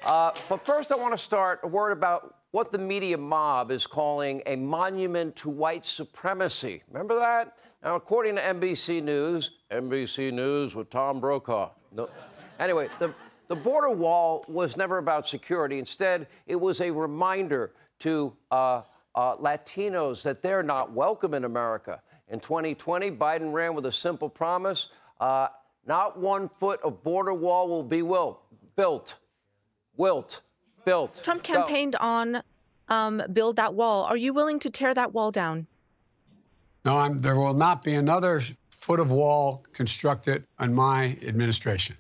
But first, I want to start a word about what the media mob is calling a monument to white supremacy. Remember that? Now, according to NBC News with Tom Brokaw. No. Anyway, the border wall was never about security. Instead, it was a reminder to Latinos that they're not welcome in America. In 2020, Biden ran with a simple promise. Not 1 foot of border wall will be built. Trump campaigned on build that wall. Are you willing to tear that wall down? No, there will not be another foot of wall constructed on my administration.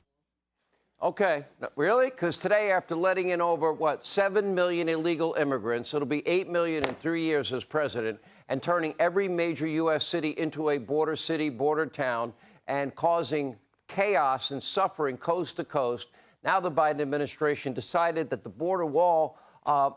Okay, really? Because today, after letting in over, 7 million illegal immigrants, it'll be 8 million in 3 years as president, and turning every major U.S. city into a border city, border town, and causing chaos and suffering coast to coast. Now the Biden administration decided that the border wall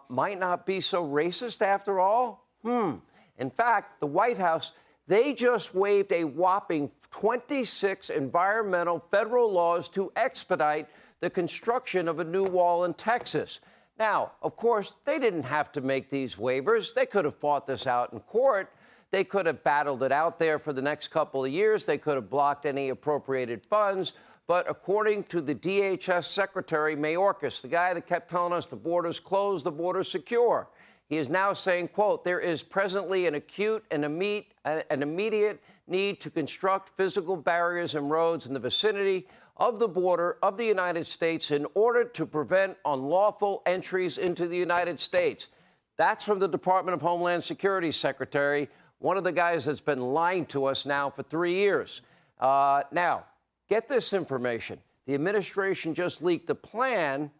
might not be so racist after all. In fact, the White House, they just waived a whopping 26 environmental federal laws to expedite the construction of a new wall in Texas. Now, of course, they didn't have to make these waivers. They could have fought this out in court. They could have battled it out there for the next couple of years. They could have blocked any appropriated funds. But according to the DHS Secretary Mayorkas, the guy that kept telling us the border's closed, the border's secure, he is now saying, quote, there is presently an acute and immediate need to construct physical barriers and roads in the vicinity of the border of the United States in order to prevent unlawful entries into the United States. That's from the Department of Homeland Security Secretary, one of the guys that's been lying to us now for 3 years. Now, get this information. The administration just leaked a plan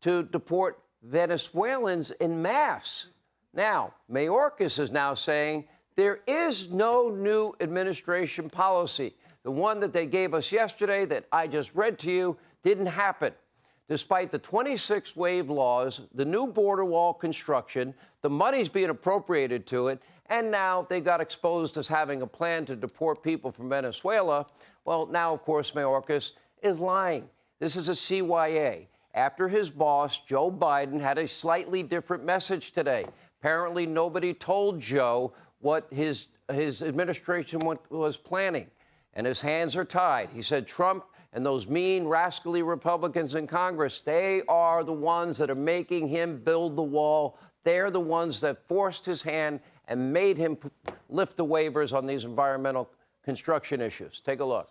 to deport Venezuelans en masse. Now, Mayorkas is now saying there is no new administration policy. The one that they gave us yesterday that I just read to you didn't happen. Despite the 26 waived laws, the new border wall construction, the money's being appropriated to it, and now they got exposed as having a plan to deport people from Venezuela. Well, now, of course, Mayorkas is lying. This is a CYA. After his boss, Joe Biden, had a slightly different message today. Apparently, nobody told Joe what his administration was planning, and his hands are tied. He said Trump and those mean, rascally Republicans in Congress, they are the ones that are making him build the wall. They're the ones that forced his hand and made him lift the waivers on these environmental construction issues. Take a look.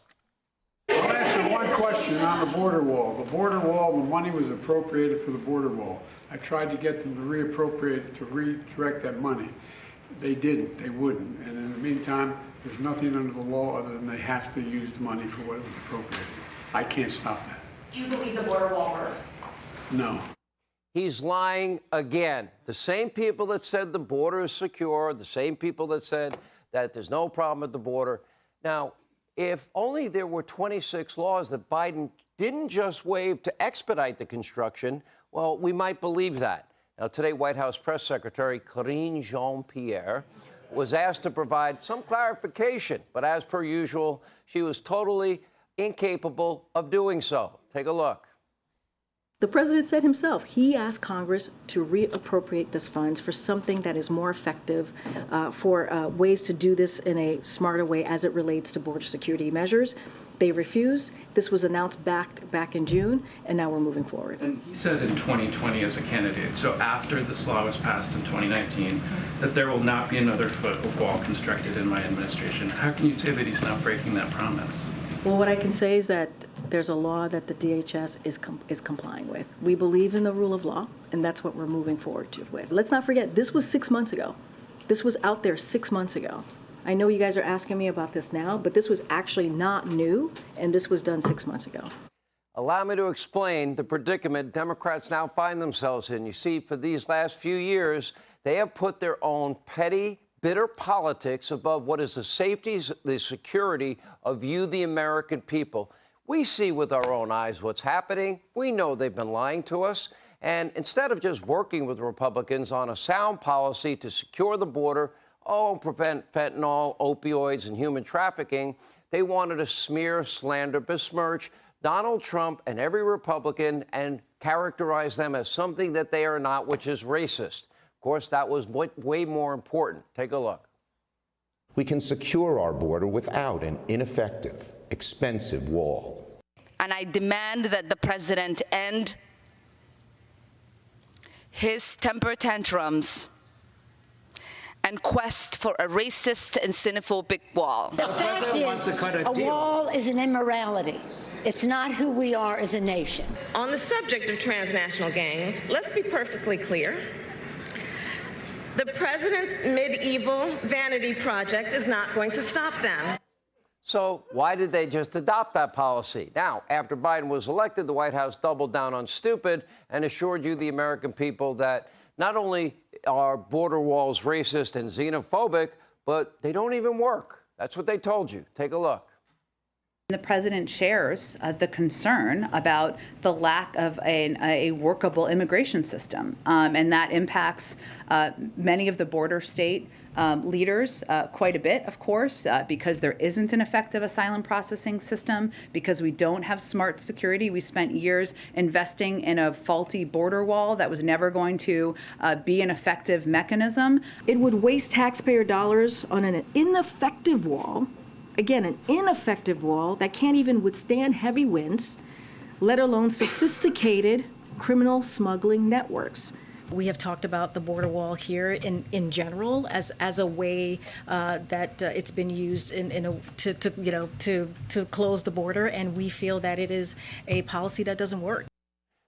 I'll answer one question on the border wall. The border wall, the money was appropriated for the border wall. I tried to get them to reappropriate, to redirect that money. They didn't. They wouldn't. And in the meantime, there's nothing under the law other than they have to use the money for what it was appropriated. I can't stop that. Do you believe the border wall works? No. He's lying again. The same people that said the border is secure, the same people that said that there's no problem at the border. Now, if only there were 26 laws that Biden didn't just waive to expedite the construction, well, we might believe that. Now, today, White House Press Secretary Karine Jean-Pierre was asked to provide some clarification, but as per usual, she was totally incapable of doing so. Take a look. The president said himself, he asked Congress to reappropriate this funds for something that is more effective, for ways to do this in a smarter way as it relates to border security measures. They refused. This was announced back in June, and now we're moving forward. And he said in 2020 as a candidate, so after this law was passed in 2019, that there will not be another foot of wall constructed in my administration. How can you say that he's not breaking that promise? Well, what I can say is that there's a law that the DHS is complying with. We believe in the rule of law, and that's what we're moving forward with. Let's not forget, this was 6 months ago. This was out there 6 months ago. I know you guys are asking me about this now, but this was actually not new, and this was done 6 months ago. Allow me to explain the predicament Democrats now find themselves in. You see, for these last few years, they have put their own petty, bitter politics above what is the safety, the security of you, the American people. We see with our own eyes what's happening. We know they've been lying to us. And instead of just working with Republicans on a sound policy to secure the border, prevent fentanyl, opioids, and human trafficking, they wanted to smear, slander, besmirch Donald Trump and every Republican and characterize them as something that they are not, which is racist. Of course, that was way more important. Take a look. We can secure our border without an ineffective, expensive wall. And I demand that the president end his temper tantrums and quest for a racist and xenophobic wall. The fact is, a wall is an immorality. It's not who we are as a nation. On the subject of transnational gangs, let's be perfectly clear. The president's medieval vanity project is not going to stop them. So why did they just adopt that policy? Now, after Biden was elected, the White House doubled down on stupid and assured you, the American people, that not only are border walls racist and xenophobic, but they don't even work. That's what they told you. Take a look. The president shares the concern about the lack of a workable immigration system, and that impacts many of the border state leaders quite a bit, of course, because there isn't an effective asylum processing system, because we don't have smart security. We spent years investing in a faulty border wall that was never going to be an effective mechanism. It would waste taxpayer dollars on an ineffective wall. Again, an ineffective wall that can't even withstand heavy winds, let alone sophisticated criminal smuggling networks. We have talked about the border wall here in general as a way that it's been used to close the border, and we feel that it is a policy that doesn't work.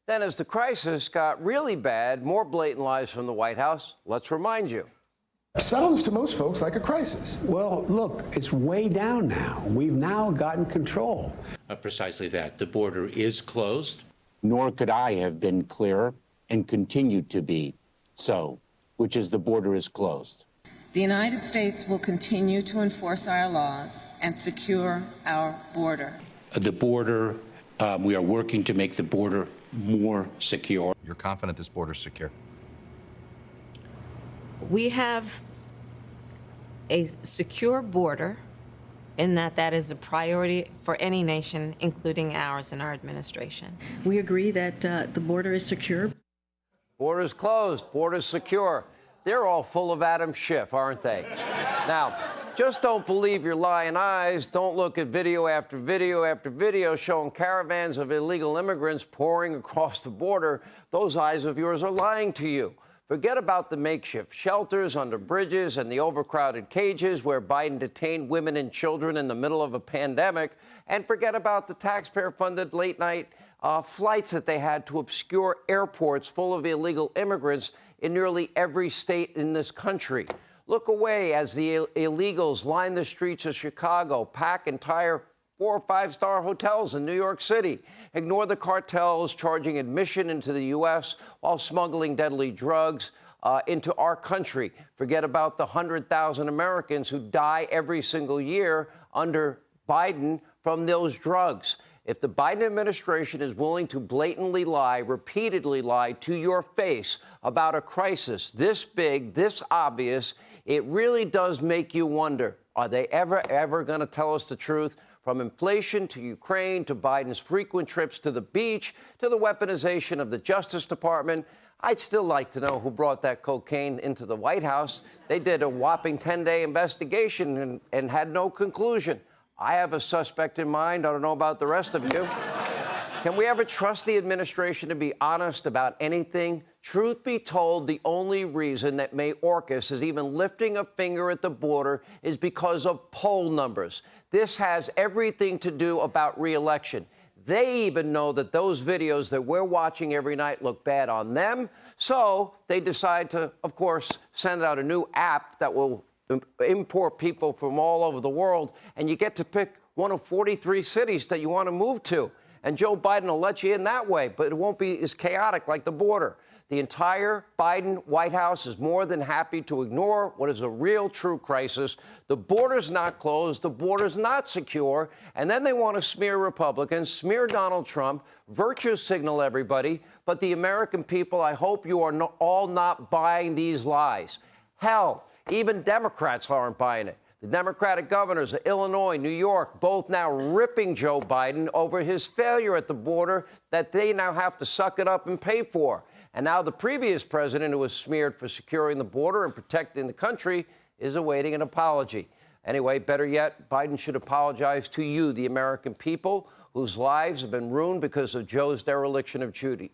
Then, as the crisis got really bad, more blatant lies from the White House. Let's remind you. Sounds to most folks like a crisis. Well, look, it's way down now. We've now gotten control. Precisely that. The border is closed. Nor could I have been clearer, and continue to be so, which is the border is closed. The United States will continue to enforce our laws and secure our border. The border, we are working to make the border more secure. You're confident this border is secure? We have a secure border in that is a priority for any nation, including ours and our administration. We agree that the border is secure. Borders closed, borders secure. They're all full of Adam Schiff, aren't they? Now, just don't believe your lying eyes. Don't look at video after video after video showing caravans of illegal immigrants pouring across the border. Those eyes of yours are lying to you. Forget about the makeshift shelters under bridges and the overcrowded cages where Biden detained women and children in the middle of a pandemic. And forget about the taxpayer-funded late-night flights that they had to obscure airports full of illegal immigrants in nearly every state in this country. Look away as the illegals line the streets of Chicago, pack entire 4- or 5-star hotels in New York City. Ignore the cartels charging admission into the U.S. while smuggling deadly drugs into our country. Forget about the 100,000 Americans who die every single year under Biden from those drugs. If the Biden administration is willing to blatantly lie, repeatedly lie to your face about a crisis this big, this obvious, it really does make you wonder, are they ever going to tell us the truth? From inflation to Ukraine to Biden's frequent trips to the beach to the weaponization of the Justice Department, I'd still like to know who brought that cocaine into the White House. They did a whopping 10-day investigation and had no conclusion. I have a suspect in mind. I don't know about the rest of you. Can we ever trust the administration to be honest about anything? Truth be told, the only reason that Mayorkas is even lifting a finger at the border is because of poll numbers. This has everything to do about re-election. They even know that those videos that we're watching every night look bad on them. So they decide to, of course, send out a new app that will import people from all over the world, and you get to pick one of 43 cities that you want to move to. And Joe Biden will let you in that way, but it won't be as chaotic like the border. The entire Biden White House is more than happy to ignore what is a real, true crisis. The border's not closed. The border's not secure. And then they want to smear Republicans, smear Donald Trump, virtue signal everybody. But the American people, I hope you are all not buying these lies. Hell, even Democrats aren't buying it. The Democratic governors of Illinois, New York, both now ripping Joe Biden over his failure at the border that they now have to suck it up and pay for. And now the previous president, who was smeared for securing the border and protecting the country, is awaiting an apology. Anyway, better yet, Biden should apologize to you, the American people, whose lives have been ruined because of Joe's dereliction of duty.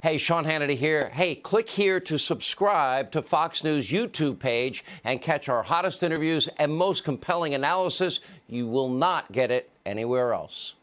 Hey, Sean Hannity here. Hey, click here to subscribe to Fox News YouTube page and catch our hottest interviews and most compelling analysis. You will not get it anywhere else.